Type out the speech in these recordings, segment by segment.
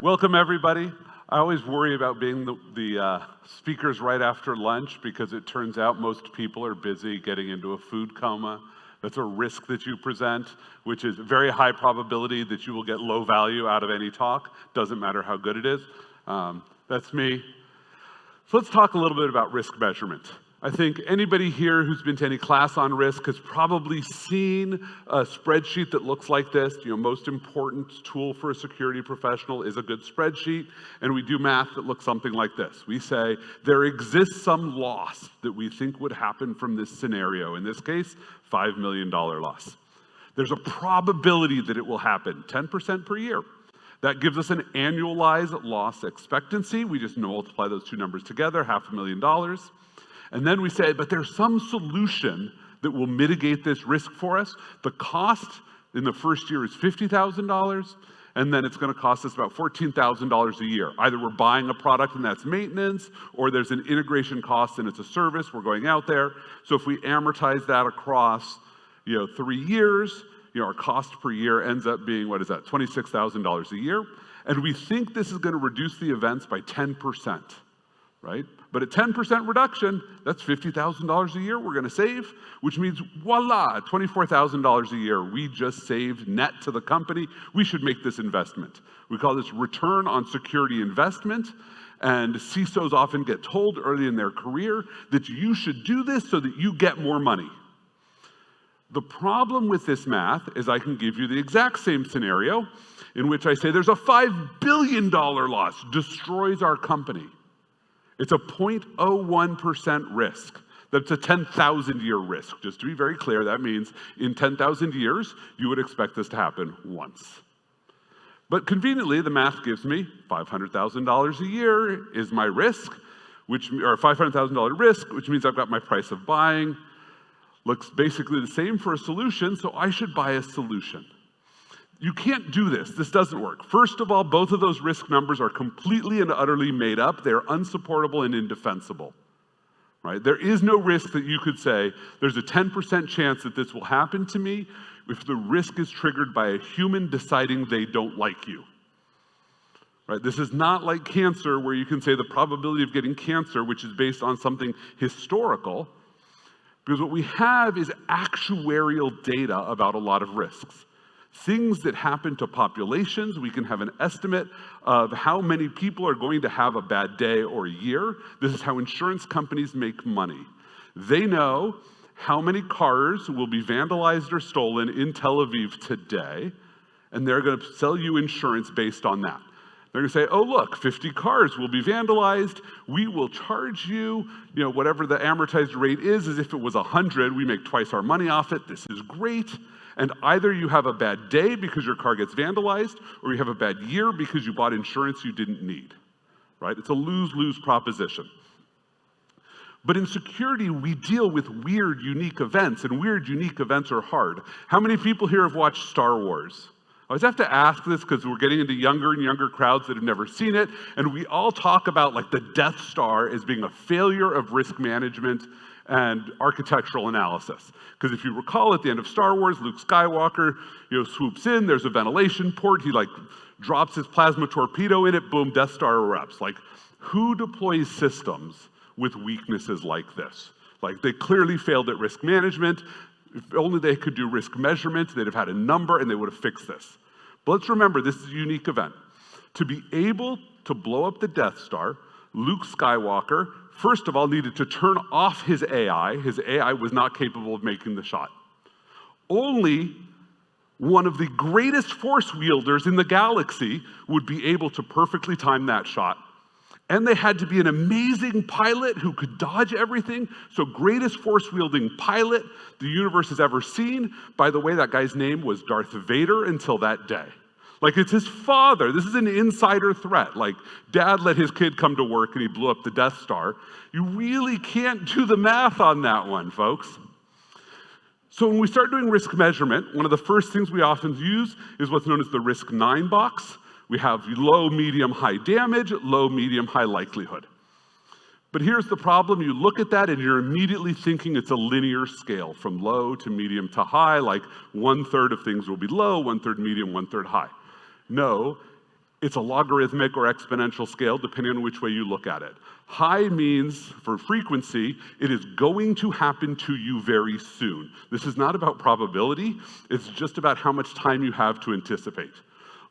Welcome, everybody. I always worry about being the speakers right after lunch because it turns out most people are busy getting into a food coma. That's a risk that you present, which is very high probability that you will get low value out of any talk. Doesn't matter how good it is. That's me. So let's talk a little bit about risk measurement. I think anybody here who's been to any class on risk has probably seen a spreadsheet that looks like this. Most important tool for a security professional is a good spreadsheet, and we do math that looks something like this. We say there exists some loss that we think would happen from this scenario. In this case, $5 million loss. There's a probability that it will happen, 10% per year. That gives us an annualized loss expectancy. We just multiply those two numbers together, $500,000. And then we say, but there's some solution that will mitigate this risk for us. The cost in the first year is $50,000, and then it's going to cost us about $14,000 a year. Either we're buying a product and that's maintenance, or there's an integration cost and it's a service, we're going out there. So if we amortize that across 3 years, our cost per year ends up being, what is that, $26,000 a year. And we think this is going to reduce the events by 10%, right? But a 10% reduction, that's $50,000 a year we're going to save, which means, voila, $24,000 a year we just saved net to the company. We should make this investment. We call this return on security investment, and CISOs often get told early in their career that you should do this so that you get more money. The problem with this math is I can give you the exact same scenario in which I say there's a $5 billion loss, destroys our company. It's a 0.01% risk. That's a 10,000-year risk. Just to be very clear, that means in 10,000 years, you would expect this to happen once. But conveniently, the math gives me $500,000 a year is my risk, or $500,000 risk, which means I've got my price of buying. Looks basically the same for a solution, so I should buy a solution. You can't do this. This doesn't work. First of all, both of those risk numbers are completely and utterly made up. They're unsupportable and indefensible. Right? There is no risk that you could say, there's a 10% chance that this will happen to me if the risk is triggered by a human deciding they don't like you. Right? This is not like cancer where you can say the probability of getting cancer, which is based on something historical, because what we have is actuarial data about a lot of risks. Things that happen to populations, we can have an estimate of how many people are going to have a bad day or year. This is how insurance companies make money. They know how many cars will be vandalized or stolen in Tel Aviv today, and they're going to sell you insurance based on that. They're going to say, oh, look, 50 cars will be vandalized. We will charge you, whatever the amortized rate is as if it was 100. We make twice our money off it. This is great. And either you have a bad day because your car gets vandalized, or you have a bad year because you bought insurance you didn't need, right? It's a lose-lose proposition. But in security, we deal with weird, unique events, and weird, unique events are hard. How many people here have watched Star Wars? I always have to ask this because we're getting into younger and younger crowds that have never seen it, and we all talk about like the Death Star as being a failure of risk management and architectural analysis. Because if you recall, at the end of Star Wars, Luke Skywalker, swoops in, there's a ventilation port, he drops his plasma torpedo in it, boom, Death Star erupts. Who deploys systems with weaknesses like this? They clearly failed at risk management. If only they could do risk measurement, they'd have had a number and they would have fixed this. But let's remember, this is a unique event. To be able to blow up the Death Star, Luke Skywalker, first of all, needed to turn off his AI. His AI was not capable of making the shot. Only one of the greatest force wielders in the galaxy would be able to perfectly time that shot. And they had to be an amazing pilot who could dodge everything. So greatest force-wielding pilot the universe has ever seen. By the way, that guy's name was Darth Vader until that day. It's his father. This is an insider threat. Dad let his kid come to work and he blew up the Death Star. You really can't do the math on that one, folks. So when we start doing risk measurement, one of the first things we often use is what's known as the risk 9 box. We have low, medium, high damage, low, medium, high likelihood. But here's the problem. You look at that and you're immediately thinking it's a linear scale from low to medium to high, 1/3 of things will be low, 1/3 medium, 1/3 high. No, It's a logarithmic or exponential scale, depending on which way you look at it. High means, for frequency, it is going to happen to you very soon. This is not about probability, it's just about how much time you have to anticipate.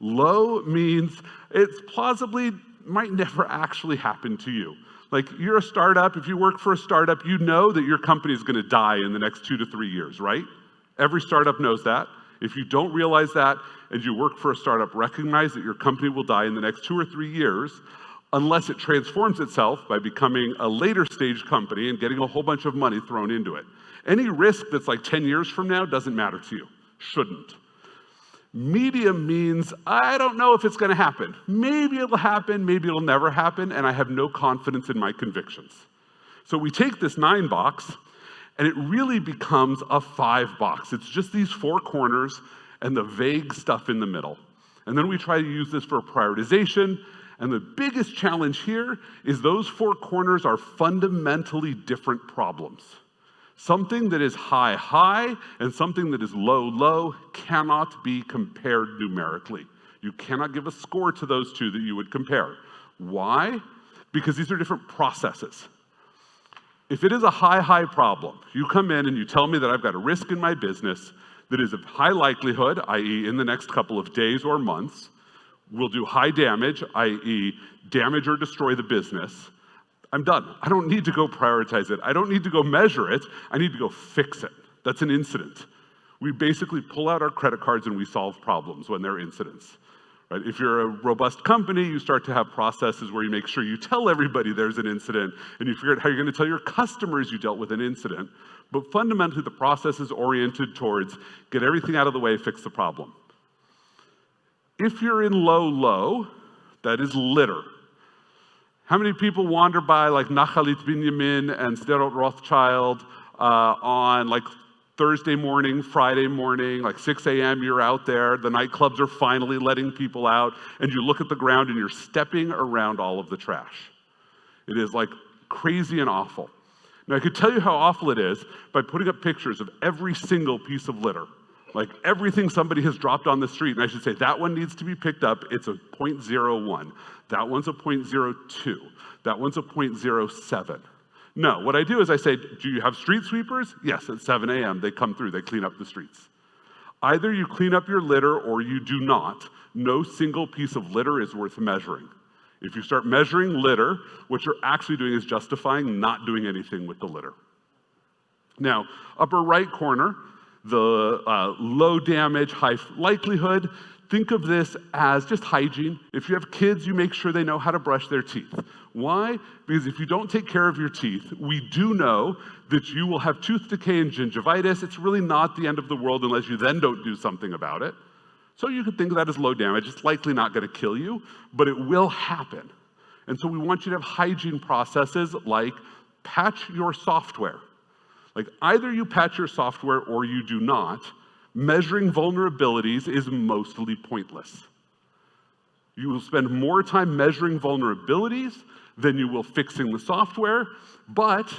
Low means it's plausibly might never actually happen to you. Like, you're a startup, if you work for a startup, you know that your company is gonna die in the next 2 to 3 years, right? Every startup knows that. If you don't realize that and you work for a startup, recognize that your company will die in the next 2 or 3 years unless it transforms itself by becoming a later stage company and getting a whole bunch of money thrown into it. Any risk that's like 10 years from now doesn't matter to you, shouldn't. Medium means, I don't know if it's gonna happen. Maybe it'll happen, maybe it'll never happen, and I have no confidence in my convictions. So we take this 9 box, and it really becomes a 5 box. It's just these 4 corners and the vague stuff in the middle. And then we try to use this for prioritization, and the biggest challenge here is those 4 corners are fundamentally different problems. Something that is high, high, and something that is low, low cannot be compared numerically. You cannot give a score to those two that you would compare. Why? Because these are different processes. If it is a high, high problem, you come in and you tell me that I've got a risk in my business that is of high likelihood, i.e. in the next couple of days or months, will do high damage, i.e. damage or destroy the business, I'm done. I don't need to go prioritize it. I don't need to go measure it. I need to go fix it. That's an incident. We basically pull out our credit cards and we solve problems when they're incidents. Right? If you're a robust company, you start to have processes where you make sure you tell everybody there's an incident, and you figure out how you're going to tell your customers you dealt with an incident. But fundamentally, the process is oriented towards get everything out of the way, fix the problem. If you're in low, low, that is litter. How many people wander by like Nachalit Binyamin and Sderot Rothschild on like Thursday morning, Friday morning, like 6 a.m., you're out there, the nightclubs are finally letting people out, and you look at the ground and you're stepping around all of the trash. It is like crazy and awful. Now, I could tell you how awful it is by putting up pictures of every single piece of litter, like everything somebody has dropped on the street, and I should say, that one needs to be picked up, it's a 0.01. That one's a 0.02. That one's a 0.07. No, what I do is I say, do you have street sweepers? Yes, at 7 a.m. they come through, they clean up the streets. Either you clean up your litter or you do not. No single piece of litter is worth measuring. If you start measuring litter, what you're actually doing is justifying not doing anything with the litter. Now, upper right corner, the low damage, high likelihood, think of this as just hygiene. If you have kids, you make sure they know how to brush their teeth. Why? Because if you don't take care of your teeth, we do know that you will have tooth decay and gingivitis. It's really not the end of the world unless you then don't do something about it. So you could think of that as low damage. It's likely not going to kill you, but it will happen. And so we want you to have hygiene processes like patch your software. Like either you patch your software or you do not. Measuring vulnerabilities is mostly pointless. You will spend more time measuring vulnerabilities than you will fixing the software, but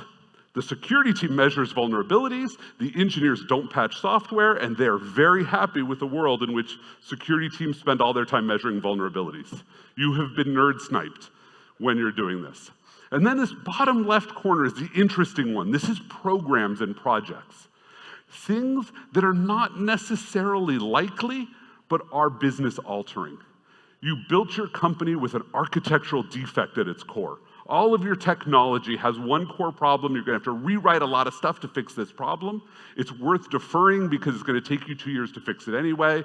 the security team measures vulnerabilities, the engineers don't patch software, and they're very happy with a world in which security teams spend all their time measuring vulnerabilities. You have been nerd sniped when you're doing this. And then this bottom left corner is the interesting one. This is programs and projects. Things that are not necessarily likely, but are business altering. You built your company with an architectural defect at its core. All of your technology has one core problem. You're going to have to rewrite a lot of stuff to fix this problem. It's worth deferring because it's going to take you 2 years to fix it anyway.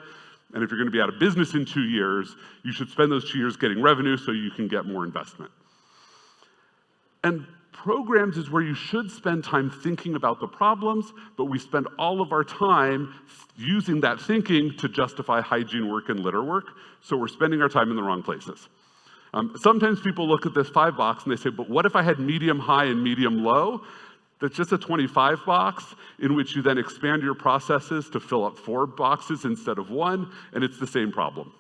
And if you're going to be out of business in 2 years, you should spend those 2 years getting revenue so you can get more investment. And programs is where you should spend time thinking about the problems, but we spend all of our time using that thinking to justify hygiene work and litter work, so we're spending our time in the wrong places. Sometimes people look at this 5 box and they say, but what if I had medium high and medium low? That's just a 25 box in which you then expand your processes to fill up 4 boxes instead of 1, and it's the same problem.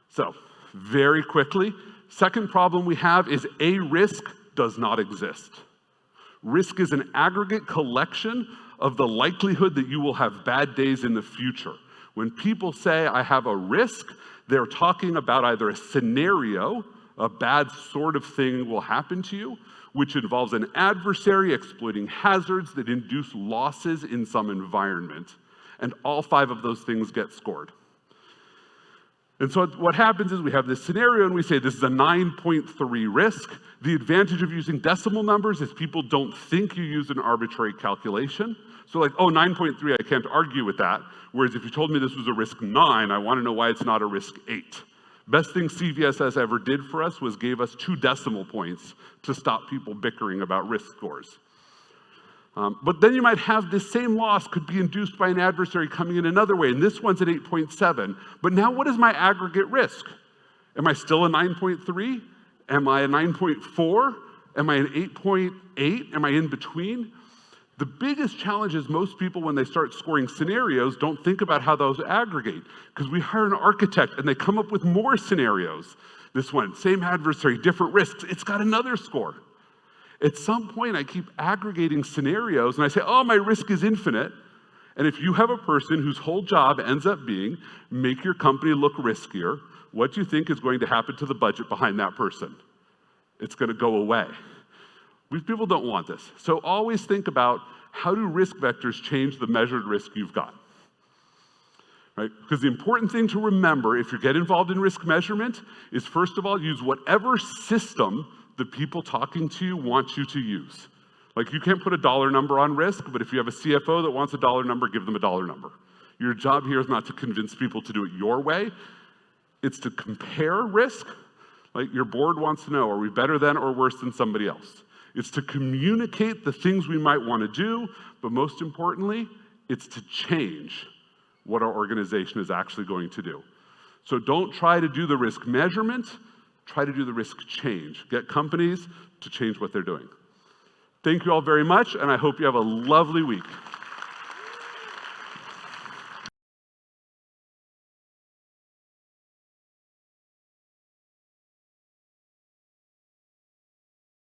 So, very quickly, second problem we have is a risk does not exist. Risk is an aggregate collection of the likelihood that you will have bad days in the future. When people say, I have a risk, they're talking about either a scenario, a bad sort of thing will happen to you, which involves an adversary exploiting hazards that induce losses in some environment. And all 5 of those things get scored. And so what happens is we have this scenario and we say this is a 9.3 risk. The advantage of using decimal numbers is people don't think you use an arbitrary calculation. So like, oh, 9.3, I can't argue with that. Whereas if you told me this was a risk 9, I want to know why it's not a risk 8. Best thing CVSS ever did for us was gave us 2 decimal points to stop people bickering about risk scores. But then you might have this same loss could be induced by an adversary coming in another way, and this one's at 8.7. But now what is my aggregate risk? Am I still a 9.3? Am I a 9.4? Am I an 8.8? Am I in between? The biggest challenge is most people, when they start scoring scenarios, don't think about how those aggregate, because we hire an architect and they come up with more scenarios. This one, same adversary, different risks, it's got another score. At some point, I keep aggregating scenarios and I say, oh, my risk is infinite. And if you have a person whose whole job ends up being make your company look riskier, what do you think is going to happen to the budget behind that person? It's going to go away. People don't want this. So always think about how do risk vectors change the measured risk you've got. Right? Because the important thing to remember if you get involved in risk measurement is, first of all, use whatever system the people talking to you want you to use. Like, you can't put a dollar number on risk, but if you have a CFO that wants a dollar number, give them a dollar number. Your job here is not to convince people to do it your way. It's to compare risk. Like, your board wants to know, are we better than or worse than somebody else? It's to communicate the things we might want to do, but most importantly, it's to change what our organization is actually going to do. So don't try to do the risk measurement, try to do the risk change. Get companies to change what they're doing. Thank you all very much, and I hope you have a lovely week.